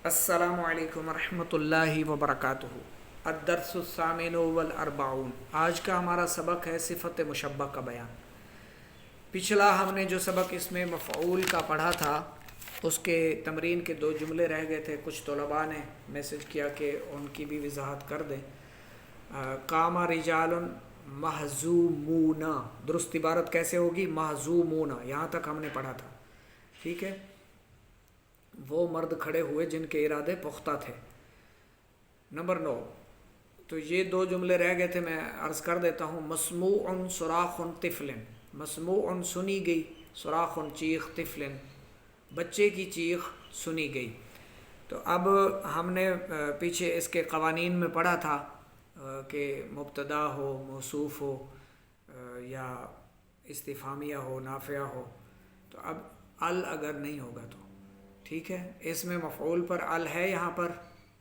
السلام علیکم ورحمۃ اللہ وبرکاتہ۔ الدرس الثامن والاربعون، آج کا ہمارا سبق ہے صفت مشبہ کا بیان۔ پچھلا ہم نے جو سبق اس میں مفعول کا پڑھا تھا اس کے تمرین کے 2 جملے رہ گئے تھے۔ کچھ طلباء نے میسج کیا کہ ان کی بھی وضاحت کر دیں۔ قام رجال محزومون، درست عبارت کیسے ہوگی؟ محزومون، یہاں تک ہم نے پڑھا تھا، ٹھیک ہے۔ وہ مرد کھڑے ہوئے جن کے ارادے پختہ تھے۔ نمبر 9، تو یہ 2 جملے رہ گئے تھے، میں عرض کر دیتا ہوں۔ مسموع صراخ طفل، مسموع سنی گئی، صراخ چیخ، طفل بچے کی چیخ سنی گئی۔ تو اب ہم نے پیچھے اس کے قوانین میں پڑھا تھا کہ مبتدا ہو، موصوف ہو، یا استفہامیہ ہو، نافیہ ہو۔ تو اب ال اگر نہیں ہوگا تو ٹھیک ہے، اس میں مفعول پر ال ہے، یہاں پر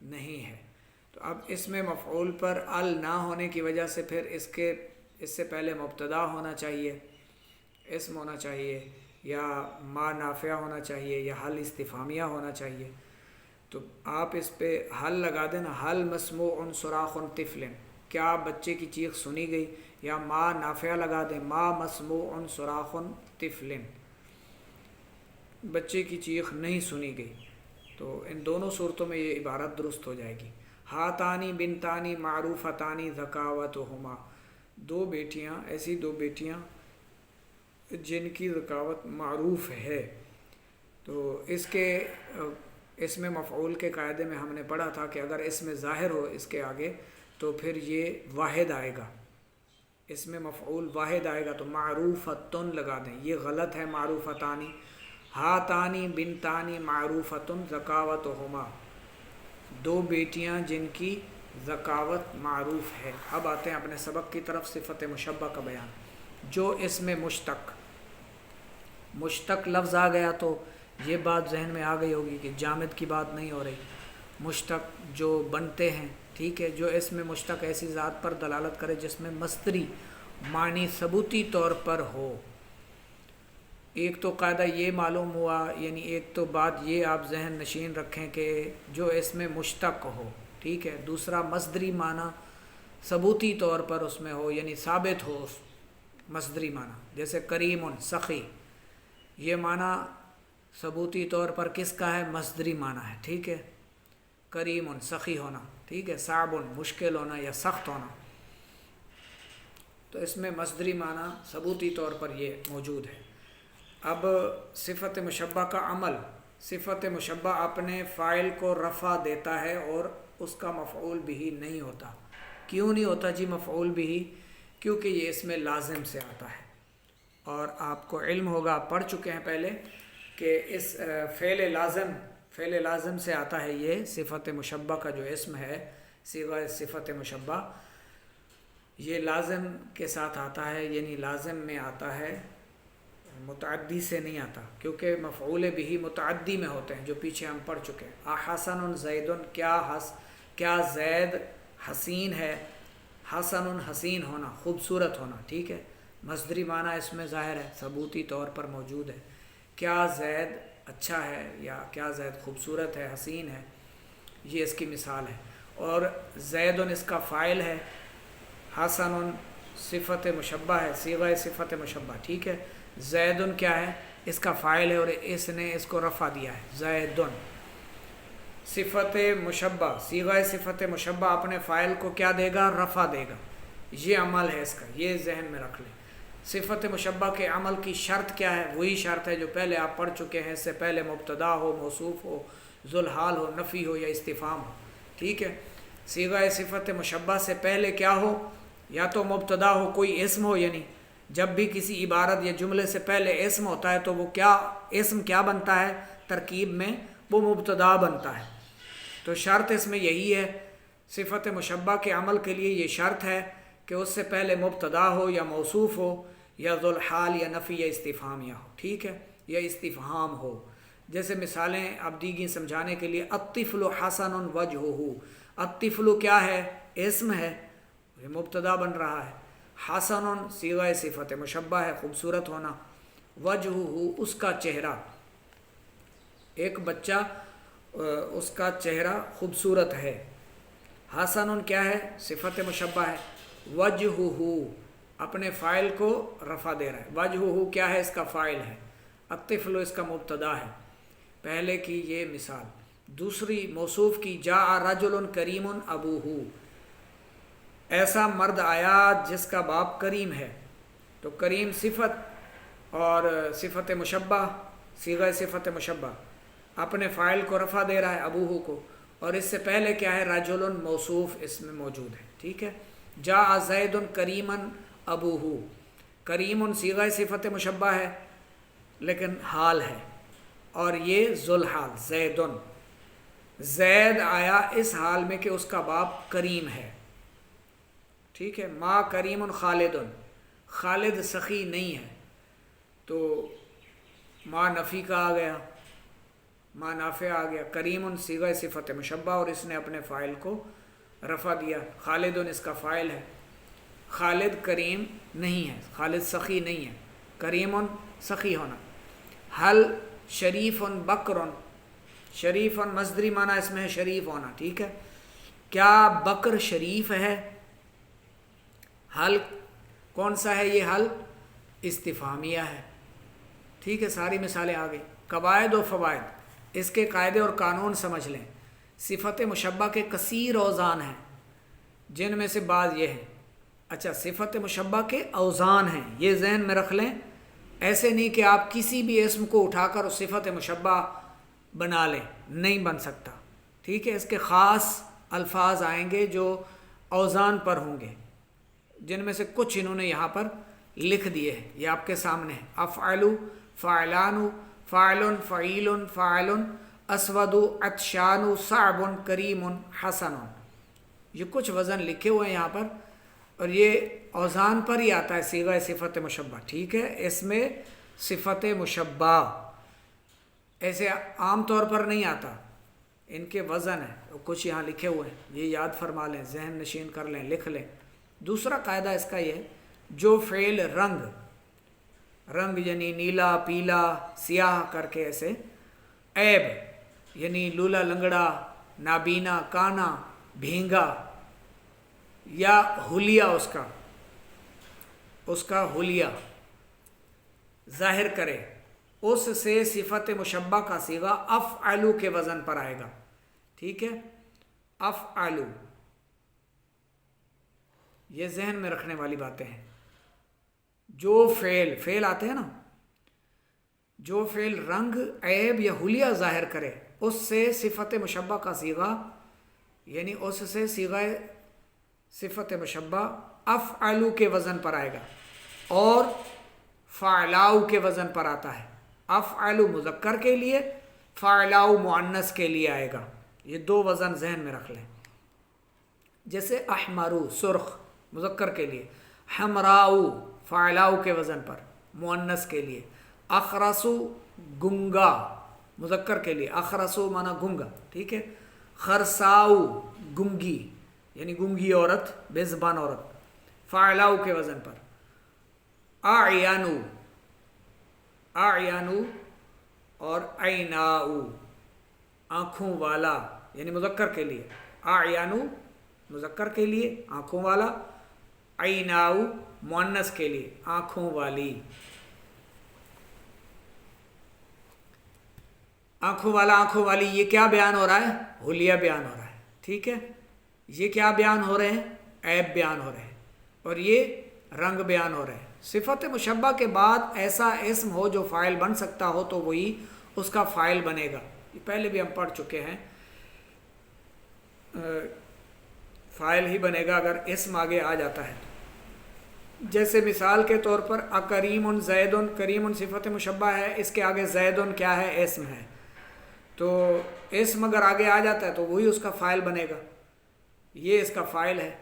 نہیں ہے۔ تو اب اس میں مفعول پر ال نہ ہونے کی وجہ سے پھر اس سے پہلے مبتدا ہونا چاہیے، اسم ہونا چاہیے، یا ما نافیہ ہونا چاہیے، یا حل استفہامیہ ہونا چاہیے۔ تو آپ اس پہ حل لگا دینا، حل مسموع صراخ طفل، کیا بچے کی چیخ سنی گئی، یا ما نافیہ لگا دیں، ما مسموع صراخ طفل، بچے کی چیخ نہیں سنی گئی۔ تو ان دونوں صورتوں میں یہ عبارت درست ہو جائے گی۔ ہاتانی بنتانی معروفتانی ذکاوتہما، 2 بیٹیاں، ایسی 2 بیٹیاں جن کی ذکاوت معروف ہے۔ تو اس میں مفعول کے قاعدے میں ہم نے پڑھا تھا کہ اگر اس میں ظاہر ہو اس کے آگے تو پھر یہ واحد آئے گا، اس میں مفعول واحد آئے گا، تو معروفتن لگا دیں، یہ غلط ہے۔ معروفتانی، ہاتانی بنتانی معروفتن ذکاوتہما، 2 بیٹیاں جن کی ذکاوت معروف ہے۔ اب آتے ہیں اپنے سبق کی طرف، صفت مشبہ کا بیان۔ جو اس میں مشتق لفظ آ گیا تو یہ بات ذہن میں آ گئی ہوگی کہ جامد کی بات نہیں ہو رہی، مشتق جو بنتے ہیں، ٹھیک ہے۔ جو اس میں مشتق ایسی ذات پر دلالت کرے جس میں مصدری معنی ثبوتی طور پر ہو۔ ایک تو قاعدہ یہ معلوم ہوا، یعنی ایک تو بات یہ آپ ذہن نشین رکھیں کہ جو اس میں مشتق ہو، ٹھیک ہے۔ دوسرا مصدری معنی ثبوتی طور پر اس میں ہو، یعنی ثابت ہو مصدری معنی، جیسے کریم سخی، یہ معنی ثبوتی طور پر کس کا ہے؟ مصدری معنی ہے، ٹھیک ہے۔ کریم سخی ہونا، ٹھیک ہے۔ صعب مشکل ہونا یا سخت ہونا، تو اس میں مصدری معنی ثبوتی طور پر یہ موجود ہے۔ اب صفت مشبہ کا عمل، صفت مشبہ اپنے فاعل کو رفع دیتا ہے اور اس کا مفعول بھی نہیں ہوتا۔ کیوں نہیں ہوتا جی مفعول بھی؟ کیونکہ یہ اس میں لازم سے آتا ہے، اور آپ کو علم ہوگا، آپ پڑھ چکے ہیں پہلے کہ اس فعل لازم سے آتا ہے یہ صفت مشبہ کا جو اسم ہے، صیغہ صفت مشبہ، یہ لازم کے ساتھ آتا ہے، یعنی لازم میں آتا ہے، متعدی سے نہیں آتا، کیونکہ مفعول بھی متعدی میں ہوتے ہیں جو پیچھے ہم پڑھ چکے ہیں۔ احسن زید، کیا زید حسین ہے؟ حسن حسین ہونا، خوبصورت ہونا، ٹھیک ہے۔ مصدری معنی اس میں ظاہر ہے، ثبوتی طور پر موجود ہے۔ کیا زید اچھا ہے، یا کیا زید خوبصورت ہے، حسین ہے، یہ اس کی مثال ہے۔ اور زید اس کا فاعل ہے، حسن صفت مشبہ ہے، صیغہ صفت مشبہ، ٹھیک ہے۔ زید کیا ہے؟ اس کا فاعل ہے، اور اس نے اس کو رفع دیا ہے، زید۔ صفت مشبہ، صیغہ صفت مشبہ اپنے فاعل کو کیا دے گا؟ رفع دے گا، یہ عمل ہے اس کا، یہ ذہن میں رکھ لیں۔ صفت مشبہ کے عمل کی شرط کیا ہے؟ وہی شرط ہے جو پہلے آپ پڑھ چکے ہیں، اس سے پہلے مبتدا ہو، موصوف ہو، ذوالحال ہو، نفی ہو یا استفہام ہو، ٹھیک ہے۔ صیغہ صفت مشبہ سے پہلے کیا ہو؟ یا تو مبتدا ہو، کوئی اسم ہو، یعنی جب بھی کسی عبارت یا جملے سے پہلے اسم ہوتا ہے تو وہ اسم کیا بنتا ہے ترکیب میں؟ وہ مبتدا بنتا ہے۔ تو شرط اس میں یہی ہے، صفت مشبہ کے عمل کے لیے یہ شرط ہے کہ اس سے پہلے مبتدا ہو، یا موصوف ہو، یا ذوالحال، یا نفی، یا استفہامیہ ہو، ٹھیک ہے، یا استفہام ہو۔ جیسے مثالیں اب دی گئی سمجھانے کے لیے، الطفل حسن وجہہ، الطفل کیا ہے؟ اسم ہے، یہ مبتدا بن رہا ہے۔ حسن صیغہ صفت مشبہ ہے، خوبصورت ہونا۔ وجہہ اس کا چہرہ، ایک بچہ اس کا چہرہ خوبصورت ہے۔ حسن کیا ہے؟ صفت مشبہ ہے۔ وجہہ اپنے فاعل کو رفع دے رہا ہے، وجہہ کیا ہے؟ اس کا فاعل ہے، الطفل اس کا مبتدا ہے۔ پہلے کی یہ مثال۔ دوسری موصوف کی، جاء رجل کریم ابوہ، ایسا مرد آیا جس کا باپ کریم ہے۔ تو کریم صفت اور صفت مشبہ، صیغہ صفت مشبہ، اپنے فاعل کو رفع دے رہا ہے ابوہ کو، اور اس سے پہلے کیا ہے؟ رجل موصوف اس میں موجود ہے، ٹھیک ہے۔ جاء زید کریما ابوہ، کریم صیغہ صفت مشبہ ہے لیکن حال ہے، اور یہ ذوالحال زید، زید آیا اس حال میں کہ اس کا باپ کریم ہے، ٹھیک ہے۔ ما کریم خالد، خالد سخی نہیں ہے، تو ما نفی کا آ گیا، ما نافع آ گیا۔ کریم صیغہ صفت مشبہ اور اس نے اپنے فاعل کو رفع دیا، خالد اس کا فاعل ہے۔ خالد کریم نہیں ہے، خالد سخی نہیں ہے، کریم سخی ہونا۔ حل شریف بکر، شریف مصدری معنی اس میں ہے شریف ہونا، ٹھیک ہے۔ کیا بکر شریف ہے؟ حل کون سا ہے؟ یہ حل استفہامیہ ہے، ٹھیک ہے۔ ساری مثالیں آ گئی۔ قواعد و فوائد، اس کے قاعدے اور قانون سمجھ لیں۔ صفت مشبہ کے کثیر اوزان ہیں، جن میں سے بعض یہ ہیں۔ اچھا، صفت مشبہ کے اوزان ہیں، یہ ذہن میں رکھ لیں۔ ایسے نہیں کہ آپ کسی بھی اسم کو اٹھا کر اس صفت مشبہ بنا لیں، نہیں بن سکتا، ٹھیک ہے۔ اس کے خاص الفاظ آئیں گے جو اوزان پر ہوں گے، جن میں سے کچھ انہوں نے یہاں پر لکھ دیے ہیں، یہ آپ کے سامنے ہے۔ افعلو، فاعلان، فاعل، فعیل، فاعل، اسود، عطشان، صعب، کریم، حسن، یہ کچھ وزن لکھے ہوئے ہیں یہاں پر، اور یہ اوزان پر ہی آتا ہے صیغہ صفت مشبہ، ٹھیک ہے۔ اس میں صفت مشبہ ایسے عام طور پر نہیں آتا، ان کے وزن ہیں، کچھ یہاں لکھے ہوئے ہیں، یہ یاد فرما لیں، ذہن نشین کر لیں، لکھ لیں۔ دوسرا قاعدہ اس کا یہ، جو فعل رنگ یعنی نیلا، پیلا، سیاہ کر کے ایسے، عیب یعنی لولا لنگڑا، نابینا، کانا، بھینگا، یا حلیہ اس کا حلیہ ظاہر کرے، اس سے صفت مشبہ کا صیغہ افعلو کے وزن پر آئے گا، ٹھیک ہے۔ افعلو، یہ ذہن میں رکھنے والی باتیں ہیں۔ جو فعل آتے ہیں نا، جو فعل رنگ، عیب یا حلیہ ظاہر کرے، اس سے صفت مشبہ کا صیغہ، یعنی اس سے صیغہ صفت مشبہ افعلو کے وزن پر آئے گا، اور فعلاؤ کے وزن پر آتا ہے۔ افعلو مذکر کے لیے، فعلاؤ مؤنث کے لیے آئے گا، یہ دو وزن ذہن میں رکھ لیں۔ جیسے احمرو سرخ مذکر کے لیے، حمراؤ فعلاؤ کے وزن پر مؤنث کے لیے، اخرسو گنگا مذکر کے لیے، اخرسو معنی گنگا، ٹھیک ہے۔ خرساؤ گنگی یعنی گنگی عورت، بے زبان عورت، فعلاؤ کے وزن پر۔ اعینو اور عیناؤ آنکھوں والا یعنی مذکر کے لیے، اعینو مذکر کے لیے آنکھوں والا، عیناؤ مؤنث کے لیے آنکھوں والی۔ آنکھوں والا، آنکھوں والی، یہ کیا بیان ہو رہا ہے؟ حلیہ بیان ہو رہا ہے، ٹھیک ہے۔ یہ کیا بیان ہو رہے ہیں؟ عیب بیان ہو رہے ہیں، اور یہ رنگ بیان ہو رہے ہیں۔ صفت مشبہ کے بعد ایسا اسم ہو جو فاعل بن سکتا ہو تو وہی اس کا فاعل بنے گا، یہ پہلے بھی ہم پڑھ چکے ہیں۔ فاعل ہی بنے گا اگر اسم آگے آ جاتا ہے۔ جیسے مثال کے طور پر اکریم زید، کریم صفت مشبہ ہے، اس کے آگے زید کیا ہے؟ اسم ہے، تو اسم اگر آگے آ جاتا ہے تو وہی اس کا فاعل بنے گا، یہ اس کا فاعل ہے۔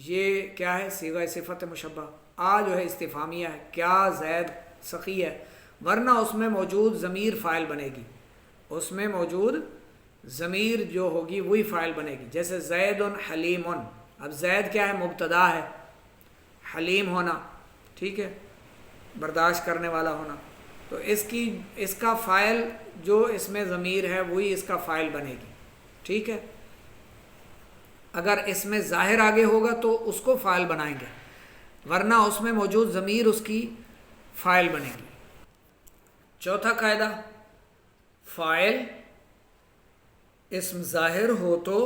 یہ کیا ہے؟ صیغہ صفت مشبہ۔ آ جو ہے استفہامیہ ہے، کیا زید سخی ہے، ورنہ اس میں موجود ضمیر فاعل بنے گی، اس میں موجود ضمیر جو ہوگی وہی فاعل بنے گی۔ جیسے زید حلیم، اب زید کیا ہے؟ مبتدا ہے، حلیم ہونا، ٹھیک ہے، برداشت کرنے والا ہونا، تو اس کا فاعل جو اس میں ضمیر ہے وہی اس کا فاعل بنے گی، ٹھیک ہے؟ اگر اس میں ظاہر آگے ہوگا تو اس کو فاعل بنائیں گے، ورنہ اس میں موجود ضمیر اس کی فاعل بنے گی۔ چوتھا قاعدہ، فاعل اسم ظاہر ہو تو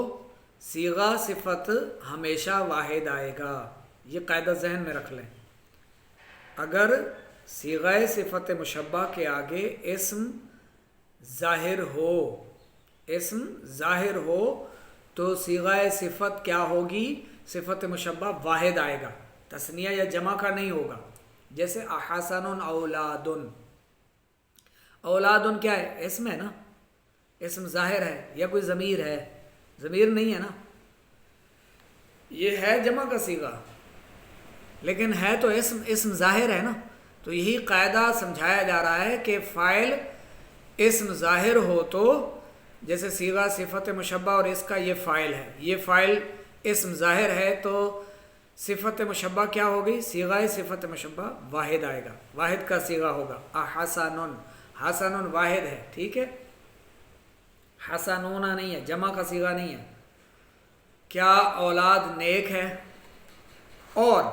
صیغہ صفت ہمیشہ واحد آئے گا۔ یہ قاعدہ ذہن میں رکھ لیں، اگر صیغہ صفت مشبہ کے آگے اسم ظاہر ہو تو صیغہ صفت کیا ہوگی؟ صفت مشبہ واحد آئے گا، تثنیہ یا جمع کا نہیں ہوگا۔ جیسے احسن اولاد، اولاد کیا ہے؟ اسم ہے نا، اسم ظاہر ہے یا کوئی ضمیر ہے؟ ضمیر نہیں ہے نا، یہ ہے جمع کا صیغہ، لیکن ہے تو اسم ظاہر ہے نا۔ تو یہی قاعدہ سمجھایا جا رہا ہے کہ فاعل اسم ظاہر ہو تو، جیسے صیغہ صفت مشبہ اور اس کا یہ فاعل ہے، یہ فاعل اسم ظاہر ہے تو صفت مشبہ کیا ہوگی؟ صیغہ صفت مشبہ واحد آئے گا، واحد کا صیغہ ہوگا۔ احسن، حسن واحد ہے، ٹھیک ہے، حسنون نہیں ہے، جمع کا صیغہ نہیں ہے۔ کیا اولاد نیک ہے؟ اور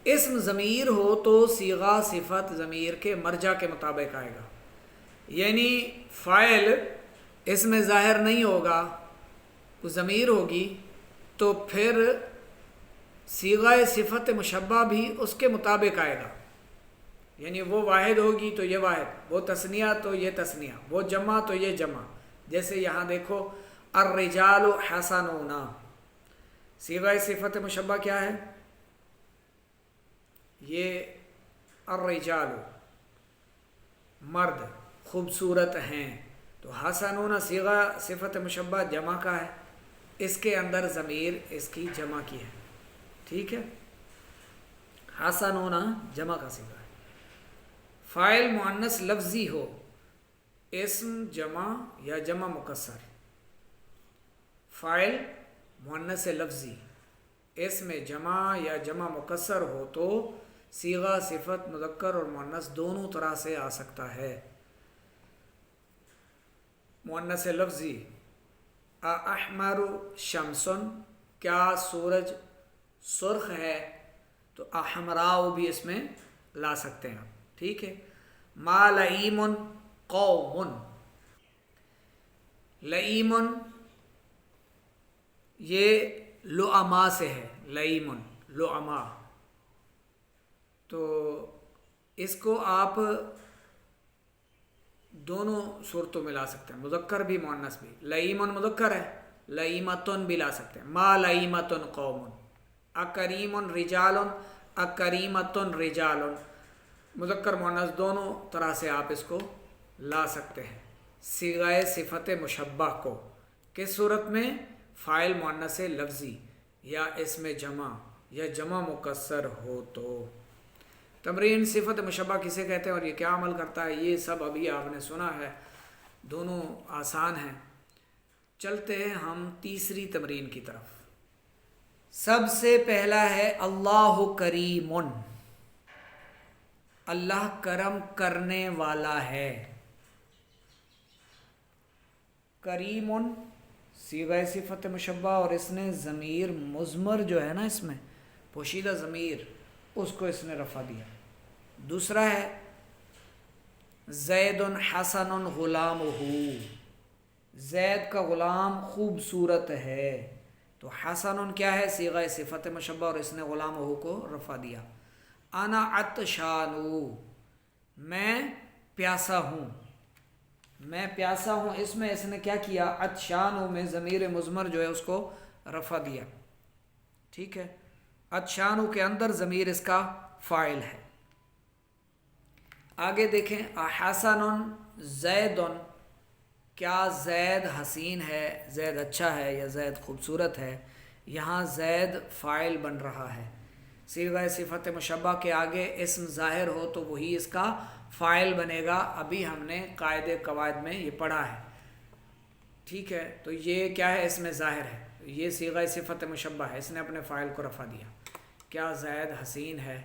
اسم ضمیر ہو تو صیغہ صفت ضمیر کے مرجع کے مطابق آئے گا، یعنی فاعل اس میں ظاہر نہیں ہوگا، وہ ضمیر ہوگی، تو پھر صیغہ صفت مشبہ بھی اس کے مطابق آئے گا، یعنی وہ واحد ہوگی تو یہ واحد، وہ تثنیہ تو یہ تثنیہ، وہ جمع تو یہ جمع۔ جیسے یہاں دیکھو الرجال حسنون، صیغہ صفت مشبہ کیا ہے؟ یہ الرجال، مرد خوبصورت ہیں، تو حسنون صیغہ صفت مشبہ جمع کا ہے، اس کے اندر ضمیر اس کی جمع کی ہے، ٹھیک ہے، حسنون جمع کا صیغہ ہے۔ فاعل مؤنث لفظی ہو، اسم جمع یا جمع مکسر، فاعل مؤنث لفظی اسم جمع یا جمع مکسر ہو تو صیغہ صفت مذکر اور مؤنث دونوں طرح سے آ سکتا ہے۔ مؤنث لفظی، احمر شمس، کیا سورج سرخ ہے؟ تو احمراء بھی اس میں لا سکتے ہیں، ٹھیک ہے۔ ما لئیم قوم، لئیم یہ لؤما سے ہے، لئیم لؤما، تو اس کو آپ دونوں صورتوں میں لا سکتے ہیں، مذکر بھی مؤنث بھی۔ لئیم مذکر ہے، لئیمتن بھی لا سکتے ہیں، ما لئیمتن قوم۔ اکریم رجال، اکریمتن رجال، مذکر مؤنث دونوں طرح سے آپ اس کو لا سکتے ہیں صیغہ صفت مشبہ کو۔ کس صورت میں؟ فاعل مؤنث لفظی یا اسم جمع یا جمع مکسر ہو تو۔ تمرین صفت مشبہ کسے کہتے ہیں اور یہ کیا عمل کرتا ہے، یہ سب ابھی آپ نے سنا ہے، دونوں آسان ہیں۔ چلتے ہیں ہم تیسری تمرین کی طرف۔ سب سے پہلا ہے اللہ کریم، اللہ کرم کرنے والا ہے۔ کریم صیغہ صفت مشبہ اور اس نے ضمیر مضمر جو ہے نا، اس میں پوشیدہ ضمیر، اس کو اس نے رفع دیا۔ دوسرا ہے زید حسن غلامہ، زید کا غلام خوبصورت ہے، تو حسن کیا ہے؟ صیغہ صفت مشبہ اور اس نے غلامہ کو رفع دیا۔ انا عطشان، میں پیاسا ہوں، میں پیاسا ہوں، اس میں اس نے کیا کیا؟ عطشان میں ضمیر مضمر جو ہے اس کو رفع دیا، ٹھیک ہے۔ عطشان کے اندر ضمیر اس کا فاعل ہے۔ آگے دیکھیں، احسن زید، کیا زید حسین ہے، زید اچھا ہے یا زید خوبصورت ہے؟ یہاں زید فاعل بن رہا ہے، صیغہ صفت مشبہ کے آگے اسم ظاہر ہو تو وہی اس کا فاعل بنے گا، ابھی ہم نے قاعدے قواعد میں یہ پڑھا ہے، ٹھیک ہے۔ تو یہ کیا ہے؟ اس میں ظاہر ہے، یہ صیغہ صفت مشبہ ہے، اس نے اپنے فاعل کو رفع دیا۔ کیا زید حسین ہے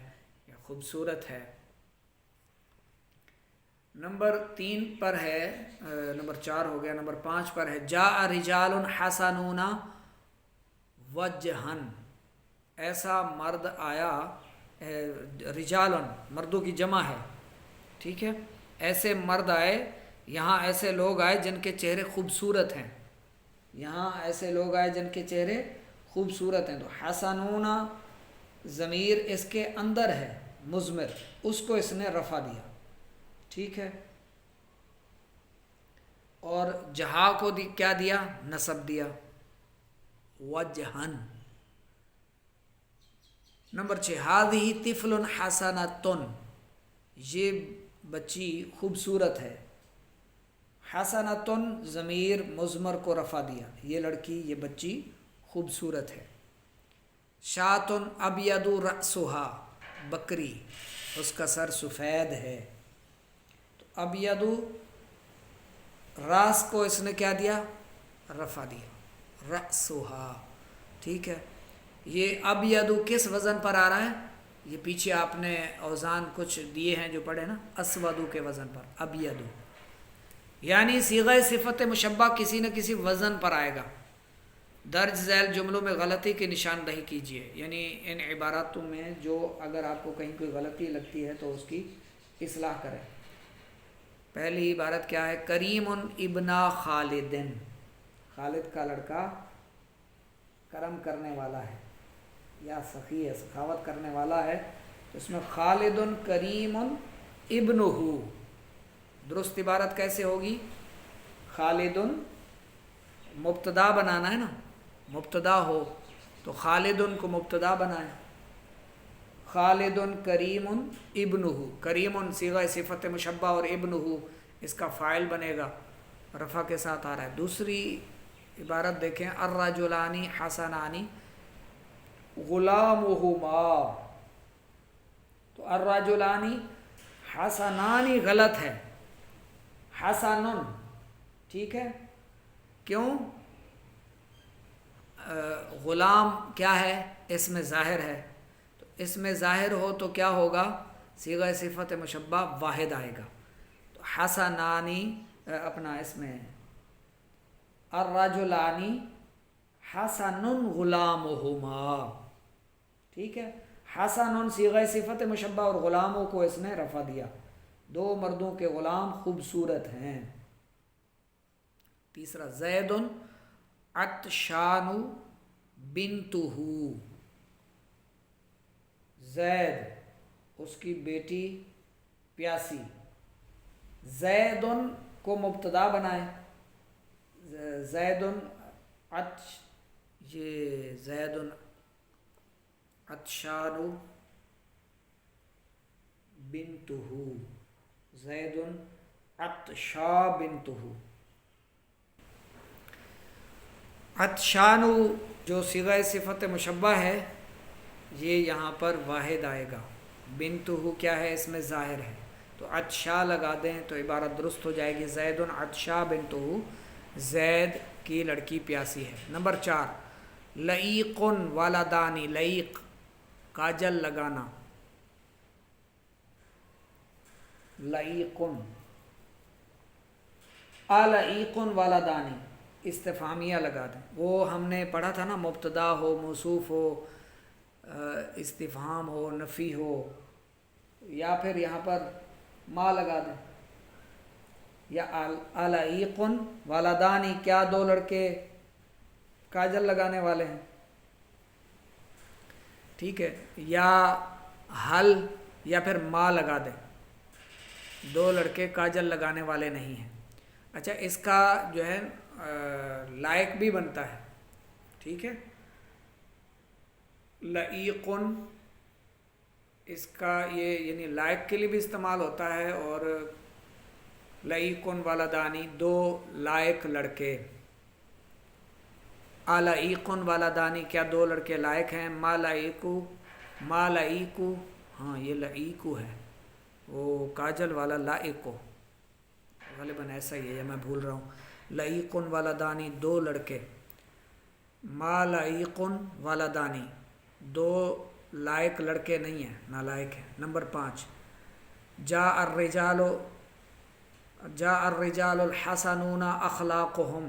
یا خوبصورت ہے؟ نمبر 3 پر ہے، نمبر 4 ہو گیا، نمبر 5 پر ہے جاء رجال حسنون وجہن، ایسا مرد آیا، رجال مردوں کی جمع ہے، ٹھیک ہے، ایسے مرد آئے، یہاں ایسے لوگ آئے جن کے چہرے خوبصورت ہیں، یہاں ایسے لوگ آئے جن کے چہرے خوبصورت ہیں، تو حسنون ضمیر اس کے اندر ہے مضمر، اس کو اس نے رفع دیا، ٹھیک ہے، اور جہاں کو کیا دیا؟ نصب دیا، وجہن۔ نمبر 6 ہذہ طفل حسنۃ، یہ بچی خوبصورت ہے، حسنۃ ضمیر مضمر کو رفع دیا، یہ لڑکی، یہ بچی خوبصورت ہے۔ شاۃ ابیض رأسها، بکری اس کا سر سفید ہے، تو ابیض راس کو اس نے کیا دیا؟ رفع دیا، رأسها، ٹھیک ہے۔ یہ ابیض کس وزن پر آ رہا ہے؟ یہ پیچھے آپ نے اوزان کچھ دیے ہیں جو پڑھے نا، اسودو کے وزن پر، ابیض، یعنی صیغہ صفت مشبہ کسی نہ کسی وزن پر آئے گا۔ درج ذیل جملوں میں غلطی کی نشاندہی کیجیے، یعنی ان عباراتوں میں جو اگر آپ کو کہیں کوئی غلطی لگتی ہے تو اس کی اصلاح کریں۔ پہلی عبارت کیا ہے؟ کریم ابن خالد، خالد کا لڑکا کرم کرنے والا ہے یا سخی ہے، سخاوت کرنے والا ہے، تو اس میں خالد کریم ابنہ، درست عبارت کیسے ہوگی؟ خالد مبتدا بنانا ہے نا، مبتدا ہو تو خالد کو مبتدا بنائیں، خالد کریم ابنہ، کریم صیغہ صفت مشبہ اور ابنہ اس کا فاعل بنے گا، رفع کے ساتھ آ رہا ہے۔ دوسری عبارت دیکھیں، الرجلان حسنان غلامہما، تو الرجلان حسنان غلط ہے، حسن، ٹھیک ہے، کیوں؟ غلام کیا ہے؟ اس میں ظاہر ہے، تو اس میں ظاہر ہو تو کیا ہوگا؟ صیغہ صفت مشبہ واحد آئے گا، تو حسنانی اپنا اس میں الرجلان حسن غلامہما، ٹھیک ہے، حسن صیغہ صفت مشبہ اور غلاموں کو اس نے رفع دیا، دو مردوں کے غلام خوبصورت ہیں۔ تیسرا زید عطشان بنتہ، زید اس کی بیٹی پیاسی، زید کو مبتدا بنائیں، زید یہ زید عطشان بنتہ، زید عطشا بنتہ، عطشان جو صیغہ صفت مشبہ ہے یہ یہاں پر واحد آئے گا، بنتہ کیا ہے؟ اس میں ظاہر ہے، تو عطشا لگا دیں تو عبارت درست ہو جائے گی، زید عطشا بنتہ، زید کی لڑکی پیاسی ہے۔ نمبر 4 لعیق والدانی، لعیق کاجل لگانا، لعیق، العیق والدانی استفہامیہ لگا دیں، وہ ہم نے پڑھا تھا نا، مبتدا ہو، موصوف ہو، استفہام ہو، نفی ہو، یا پھر یہاں پر ما لگا دیں، یا العیق والدانی، کیا دو لڑکے کاجل لگانے والے ہیں، ٹھیک ہے، یا حل یا پھر ما لگا دیں، دو لڑکے کاجل لگانے والے نہیں ہیں۔ اچھا، اس کا جو ہے لائق بھی بنتا ہے، ٹھیک ہے، لعیق اس کا یہ یعنی لائق کے لیے بھی استعمال ہوتا ہے، اور لعیق والدانی دو لائق لڑکے، العیق والدانی کیا دو لڑکے لائق ہیں، ما لعیقو، ما لعیقو، ہاں یہ لعیقو ہے، وہ کاجل والا لائقو، غالباً ایسا ہی ہے یا میں بھول رہا ہوں، لعیق والدانی دو لڑکے، ما لعیق والدانی دو لائق لڑکے نہیں ہیں، نالائق ہیں۔ نمبر 5 جاء الرجال جاء الرجال الحسنون اخلاقهم،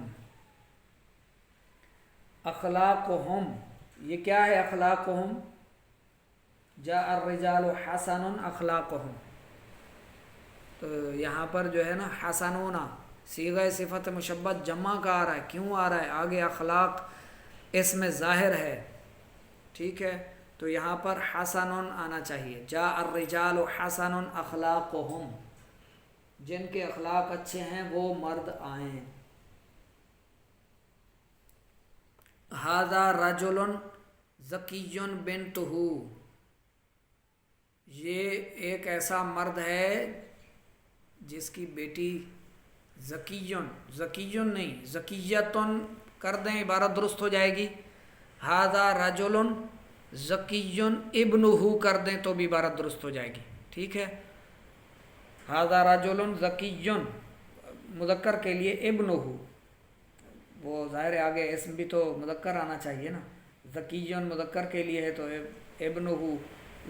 اخلاقهم یہ کیا ہے؟ اخلاقهم، جاء الرجال حسن اخلاقهم، تو یہاں پر جو ہے نا حسنون صیغہ صفت مشبہ جمع کا آ رہا ہے، کیوں آ رہا ہے؟ آگے اخلاق اس میں ظاہر ہے، ٹھیک ہے، تو یہاں پر حسن آنا چاہیے، جاء الرجال حسن اخلاقهم، جن کے اخلاق اچھے ہیں وہ مرد آئیں۔ ھذا رجل ذکی بنتہ، یہ ایک ایسا مرد ہے جس کی بیٹی ذکیٌ، ذکیٌ نہیں ذکیۃٌ کر دیں، عبارت درست ہو جائے گی۔ ھذا رجل ذکی ابنہ کر دیں تو بھی عبارت درست ہو جائے گی، ٹھیک ہے۔ ھذا رجل ذکی مذکر کے لیے ابنہ، وہ ظاہر ہے آگے اسم بھی تو مذکر آنا چاہیے نا، ذکی مذکر کے لیے ہے تو ابنہ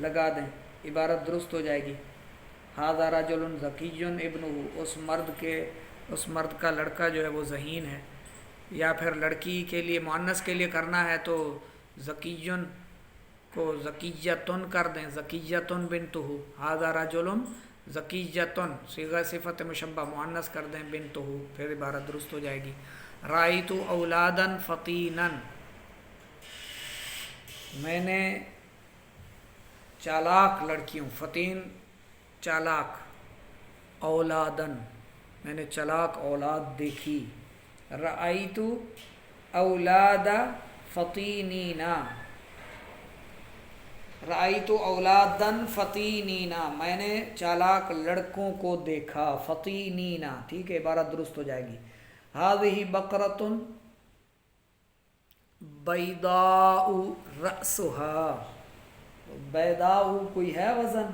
لگا دیں، عبارت درست ہو جائے گی۔ ھذا رجل ذکی ابنہ، اس مرد کا لڑکا جو ہے وہ ذہین ہے، یا پھر لڑکی کے لیے مؤنث کے لیے کرنا ہے تو ذکی کو ذکیۃ کر دیں، ذکیۃ بنتہ، ھذا رجل ذکیۃ صیغہ صفت مشبہ مؤنث کر دیں بنتہ، پھر عبارت درست ہو جائے گی۔ رأیت اولادا فطینا، میں نے چالاک لڑکیوں، فطین چالاک، اولادن میں نے چالاک اولاد دیکھی۔ رأیت اولاد فطینین، رأیت اولادا فطینین، میں نے چالاک لڑکوں کو دیکھا، فطینین، ٹھیک ہے، عبارت درست ہو جائے گی۔ ھذہ بقرۃ بیضاء رأسها، بیضاء کوئی ہے وزن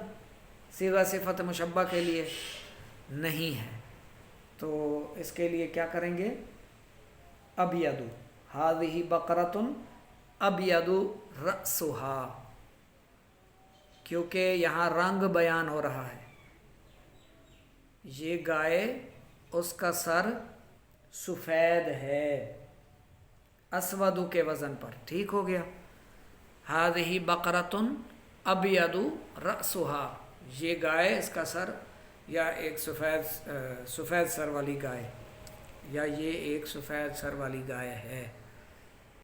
صیغہ صفت مشبہ کے لیے؟ نہیں ہے، تو اس کے لیے کیا کریں گے؟ ابیض، ھذہ بقرۃ ابیض رأسها، کیونکہ یہاں رنگ بیان ہو رہا ہے، یہ گائے اس کا سر سفید ہے، اسود کے وزن پر، ٹھیک ہو گیا۔ ھذہ بقرۃ ابیض رأسها، یہ گائے اس کا سر، یا ایک سفید سر والی گائے، یا یہ ایک سفید سر والی گائے ہے۔